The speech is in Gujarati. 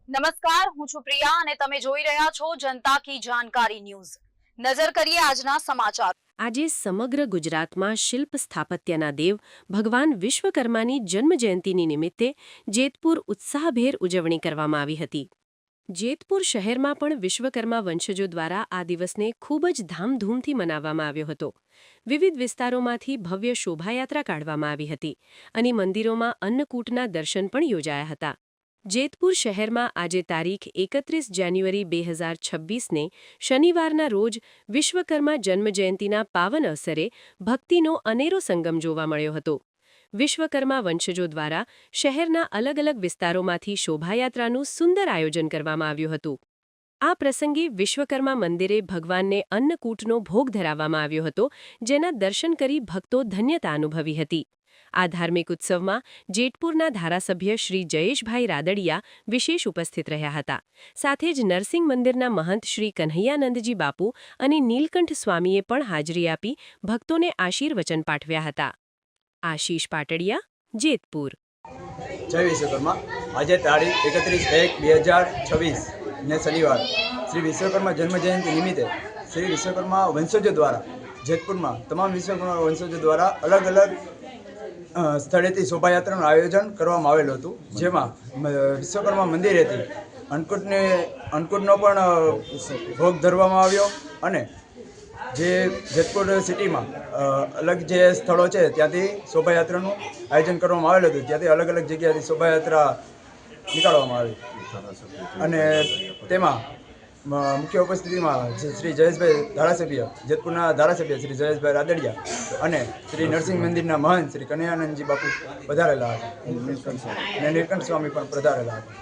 નમસ્કાર, હું છું પ્રિયા અને તમે જોઈ રહ્યા છો જનતા કી જાણકારી ન્યૂઝ। નજર કરીએ આજના સમાચાર। આજે સમગ્ર ગુજરાતમાં શિલ્પ સ્થાપત્યના દેવ ભગવાન વિશ્વકર્માની જન્મજયંતિની નિમિત્તે જેતપુર ઉત્સાહભેર ઉજવણી કરવામાં આવી હતી। જેતપુર શહેરમાં પણ વિશ્વકર્મા વંશજો દ્વારા આ દિવસને ખૂબ જ ધામધૂમથી મનાવવામાં આવ્યો હતો। વિવિધ વિસ્તારોમાંથી ભવ્ય શોભાયાત્રા કાઢવામાં આવી હતી અને મંદિરોમાં અન્નકૂટના દર્શન પણ યોજાયા હતા। જેતપુર શહેરમાં આજે તારીખ 31 જાન્યુઆરી 2026ને શનિવારના રોજ વિશ્વકર્મા જન્મજયંતિના પાવન અવસરે ભક્તિનો અનેરો સંગમ જોવા મળ્યો હતો। વિશ્વકર્મા વંશજો દ્વારા શહેરના અલગ અલગ વિસ્તારોમાંથી શોભાયાત્રાનું સુંદર આયોજન કરવામાં આવ્યું હતું। આ પ્રસંગે વિશ્વકર્મા મંદિરે ભગવાનને અન્નકૂટનો ભોગ ધરાવવામાં આવ્યો હતો, જેના દર્શન કરી ભક્તો ધન્યતા અનુભવી હતી। આ ધાર્મિક ઉત્સવમાં જેતપુરના ધારાસભ્ય શ્રી જયેશભાઈ રાદડિયા વિશેષ ઉપસ્થિત રહ્યા હતા। સાથે જ નરસિંહ મંદિરના મહંત શ્રી કન્હૈયાનંદજી બાપુ અને નીલકંઠ સ્વામીએ પણ હાજરી આપી ભક્તોને આશીર્વચન પાઠવ્યા હતા। આશીષ પાટડિયા, જેતપુર। જય વિશ્વકર્મા। આજે તારીખ 31/1/2026 ને શનિવાર શ્રી વિશ્વકર્મા જન્મજયંતિ નિમિત્તે શ્રી વિશ્વકર્મા વંશજો દ્વારા જેતપુરમાં તમામ વિશ્વકર્મા વંશજો દ્વારા અલગ અલગ સ્થળેથી શોભાયાત્રાનું આયોજન કરવામાં આવેલું હતું, જેમાં વિશ્વકર્મા મંદિરેથી અન્નકૂટનો પણ ભોગ ધરવામાં આવ્યો અને જે જેતપુર સિટીમાં અલગ જે સ્થળો છે ત્યાંથી શોભાયાત્રાનું આયોજન કરવામાં આવેલું હતું। ત્યાંથી અલગ અલગ જગ્યાએથી શોભાયાત્રા નીકાળવામાં આવી અને તેમાં મુખ્ય ઉપસ્થિતિમાં શ્રી જયેશભાઈ ધારાસભ્ય, જેતપુરના ધારાસભ્ય શ્રી જયેશભાઈ રાદડિયા અને શ્રી નરસિંહ મંદિરના મહંત શ્રી કન્હૈયાનંદજી બાપુ પધારેલા હતા અને નીલકંઠ સ્વામી પણ પધારેલા હતા।